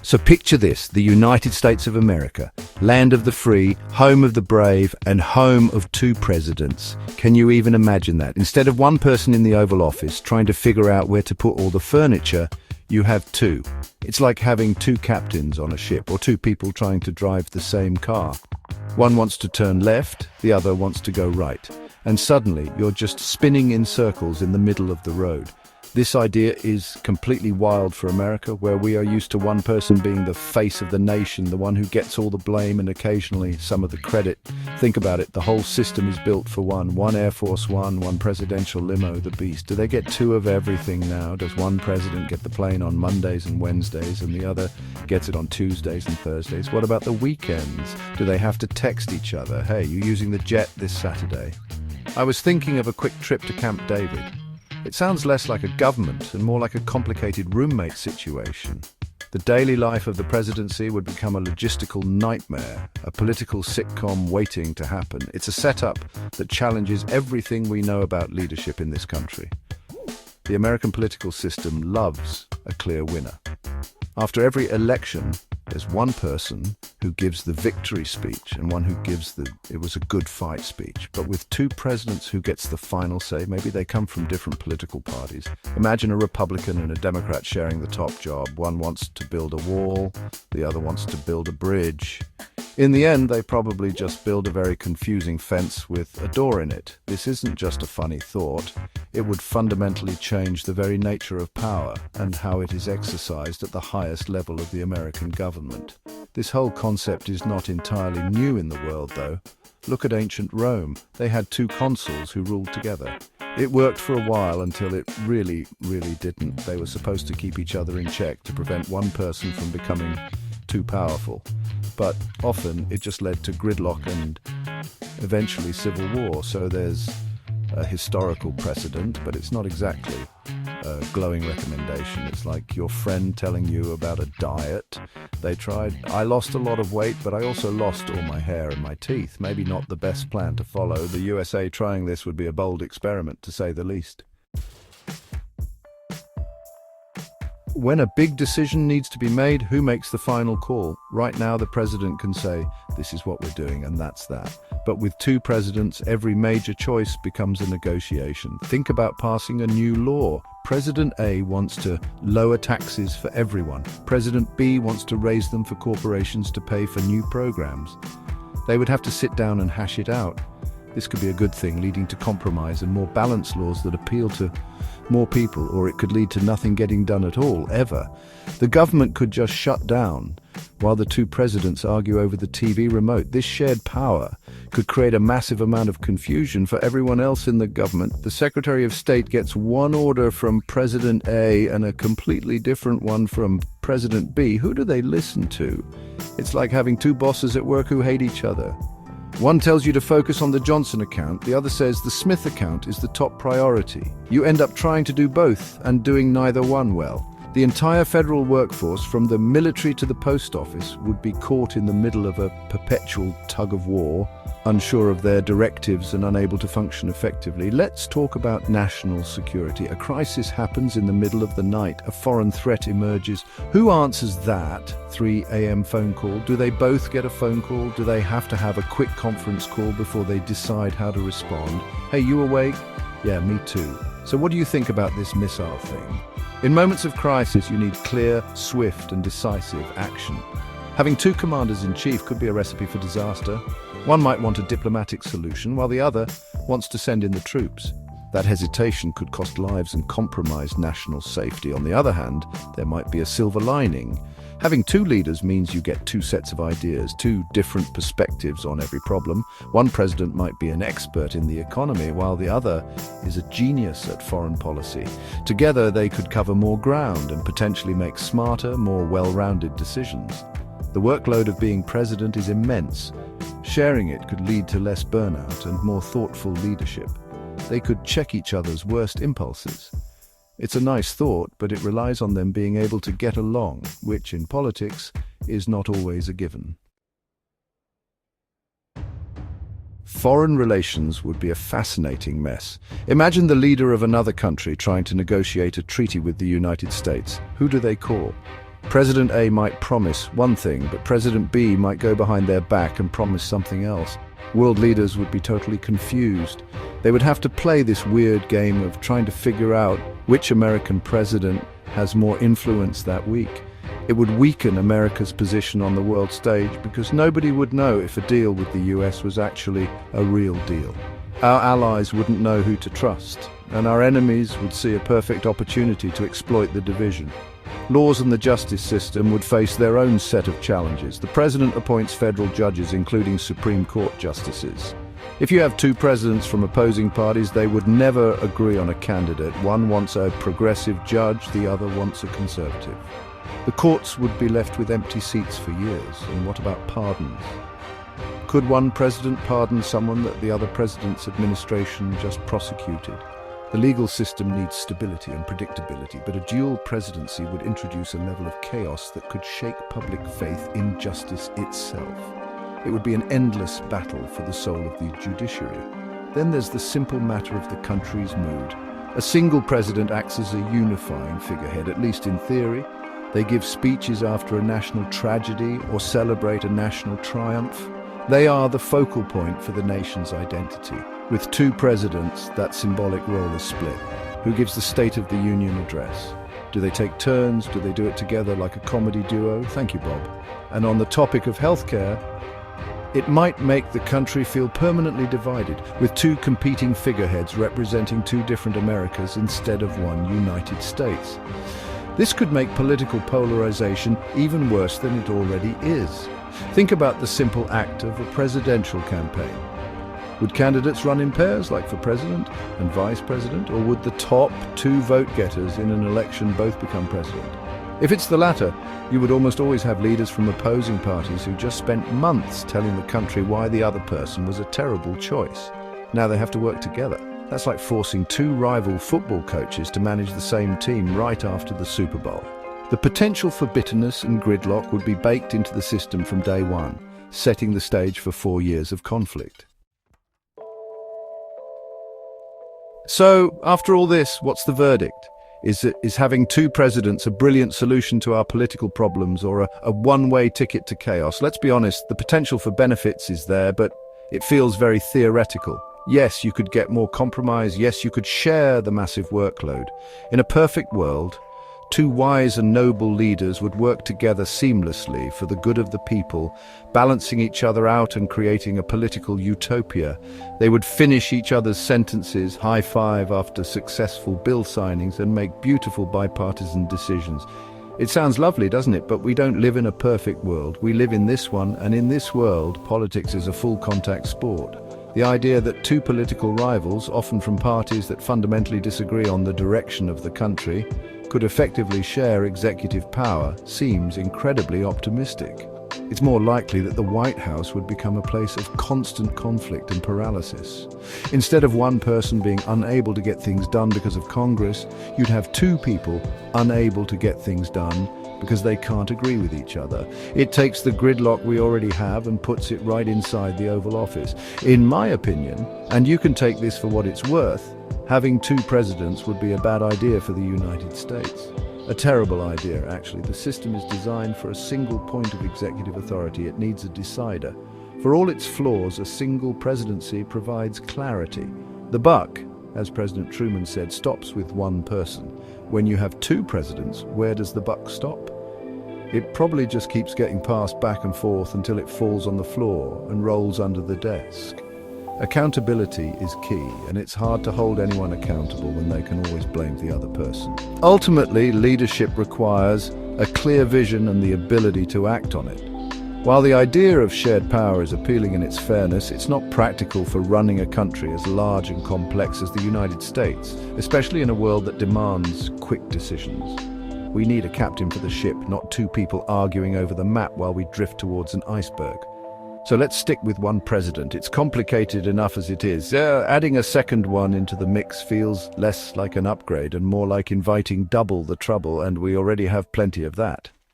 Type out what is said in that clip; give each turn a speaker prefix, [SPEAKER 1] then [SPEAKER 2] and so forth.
[SPEAKER 1] So picture this, the United States of America, land of the free, home of the brave, and home of two presidents. Can you even imagine that? Instead of one person in the Oval Office trying to figure out where to put all the furniture, you have two. It's like having two captains on a ship, or two people trying to drive the same car. One wants to turn left, the other wants to go right. And suddenly, you're just spinning in circles in the middle of the road. This idea is completely wild for America, where we are used to one person being the face of the nation, the one who gets all the blame and occasionally some of the credit. Think about it, the whole system is built for one Air Force One, one presidential limo, the beast. Do they get two of everything now? Does one president get the plane on Mondays and Wednesdays and the other gets it on Tuesdays and Thursdays? What about the weekends? Do they have to text each other? Hey, you using the jet this Saturday? I was thinking of a quick trip to Camp David. It sounds less like a government and more like a complicated roommate situation. The daily life of the presidency would become a logistical nightmare, a political sitcom waiting to happen. It's a setup that challenges everything we know about leadership in this country. The American political system loves a clear winner. After every election, there's one person who gives the victory speech and one who gives the "it was a good fight" speech. But with two presidents, who gets the final say? Maybe they come from different political parties. Imagine a Republican and a Democrat sharing the top job. One wants to build a wall, the other wants to build a bridge. In the end, they probably just build a very confusing fence with a door in it. This isn't just a funny thought. It would fundamentally change the very nature of power and how it is exercised at the highest level of the American government. This whole concept is not entirely new in the world, though. Look at ancient Rome. They had two consuls who ruled together. It worked for a while until it really didn't. They were supposed to keep each other in check to prevent one person from becoming too powerful. But often it just led to gridlock and eventually civil war. So there's a historical precedent, but it's not exactly a glowing recommendation. It's like your friend telling you about a diet they tried. I lost a lot of weight, but I also lost all my hair and my teeth. Maybe not the best plan to follow. The USA trying this would be a bold experiment, to say the least. When a big decision needs to be made, who makes the final call? Right now, the president can say, "This is what we're doing," and that's that. But with two presidents, every major choice becomes a negotiation. Think about passing a new law. President A wants to lower taxes for everyone. President B wants to raise them for corporations to pay for new programs. They would have to sit down and hash it out. This could be a good thing, leading to compromise and more balanced laws that appeal to more people, or it could lead to nothing getting done at all, ever. The government could just shut down while the two presidents argue over the TV remote. This shared power could create a massive amount of confusion for everyone else in the government. The Secretary of State gets one order from President A and a completely different one from President B. Who do they listen to? It's like having two bosses at work who hate each other. One tells you to focus on the Johnson account, the other says the Smith account is the top priority. You end up trying to do both and doing neither one well. The entire federal workforce, from the military to the post office, would be caught in the middle of a perpetual tug of war, unsure of their directives and unable to function effectively. Let's talk about national security. A crisis happens in the middle of the night. A foreign threat emerges. Who answers that 3 a.m. phone call? Do they both get a phone call? Do they have to have a quick conference call before they decide how to respond? Hey, you awake? Yeah, me too. So what do you think about this missile thing? In moments of crisis, you need clear, swift, and decisive action. Having two commanders-in-chief could be a recipe for disaster. One might want a diplomatic solution, while the other wants to send in the troops. That hesitation could cost lives and compromise national safety. On the other hand, there might be a silver lining. Having two leaders means you get two sets of ideas, two different perspectives on every problem. One president might be an expert in the economy, while the other is a genius at foreign policy. Together, they could cover more ground and potentially make smarter, more well-rounded decisions. The workload of being president is immense. Sharing it could lead to less burnout and more thoughtful leadership. They could check each other's worst impulses. It's a nice thought, but it relies on them being able to get along, which in politics is not always a given. Foreign relations would be a fascinating mess. Imagine the leader of another country trying to negotiate a treaty with the United States. Who do they call? President A might promise one thing, but President B might go behind their back and promise something else. World leaders would be totally confused. They would have to play this weird game of trying to figure out which American president has more influence that week. It would weaken America's position on the world stage because nobody would know if a deal with the US was actually a real deal. Our allies wouldn't know who to trust, and our enemies would see a perfect opportunity to exploit the division. Laws and the justice system would face their own set of challenges. The president appoints federal judges, including Supreme Court justices. If you have two presidents from opposing parties, they would never agree on a candidate. One wants a progressive judge, the other wants a conservative. The courts would be left with empty seats for years. And what about pardons? Could one president pardon someone that the other president's administration just prosecuted? The legal system needs stability and predictability, but a dual presidency would introduce a level of chaos that could shake public faith in justice itself. It would be an endless battle for the soul of the judiciary. Then there's the simple matter of the country's mood. A single president acts as a unifying figurehead, at least in theory. They give speeches after a national tragedy or celebrate a national triumph. They are the focal point for the nation's identity. With two presidents, that symbolic role is split. Who gives the State of the Union address? Do they take turns? Do they do it together like a comedy duo? Thank you, Bob. And on the topic of healthcare, it might make the country feel permanently divided, with two competing figureheads representing two different Americas instead of one United States. This could make political polarization even worse than it already is. Think about the simple act of a presidential campaign. Would candidates run in pairs, like for president and vice president, or would the top two vote-getters in an election both become president? If it's the latter, you would almost always have leaders from opposing parties who just spent months telling the country why the other person was a terrible choice. Now they have to work together. That's like forcing two rival football coaches to manage the same team right after the Super Bowl. The potential for bitterness and gridlock would be baked into the system from day one, setting the stage for 4 years of conflict. So, after all this, what's the verdict? Is having two presidents a brilliant solution to our political problems, or a one-way ticket to chaos? Let's be honest, the potential for benefits is there, but it feels very theoretical. Yes, you could get more compromise. Yes, you could share the massive workload. In a perfect world, two wise and noble leaders would work together seamlessly for the good of the people, balancing each other out and creating a political utopia. They would finish each other's sentences, high-five after successful bill signings, and make beautiful bipartisan decisions. It sounds lovely, doesn't it? But we don't live in a perfect world. We live in this one, and in this world, politics is a full-contact sport. The idea that two political rivals, often from parties that fundamentally disagree on the direction of the country, could effectively share executive power seems incredibly optimistic. It's more likely that the White House would become a place of constant conflict and paralysis. Instead of one person being unable to get things done because of Congress, you'd have two people unable to get things done because they can't agree with each other. It takes the gridlock we already have and puts it right inside the Oval Office. In my opinion, and you can take this for what it's worth, having two presidents would be a bad idea for the United States. A terrible idea, actually. The system is designed for a single point of executive authority. It needs a decider. For all its flaws, a single presidency provides clarity. The buck, as President Truman said, stops with one person. When you have two presidents, where does the buck stop? It probably just keeps getting passed back and forth until it falls on the floor and rolls under the desk. Accountability is key, and it's hard to hold anyone accountable when they can always blame the other person. Ultimately, leadership requires a clear vision and the ability to act on it. While the idea of shared power is appealing in its fairness, it's not practical for running a country as large and complex as the United States, especially in a world that demands quick decisions. We need a captain for the ship, not two people arguing over the map while we drift towards an iceberg. So let's stick with one president. It's complicated enough as it is. Adding a second one into the mix feels less like an upgrade and more like inviting double the trouble, and we already have plenty of that.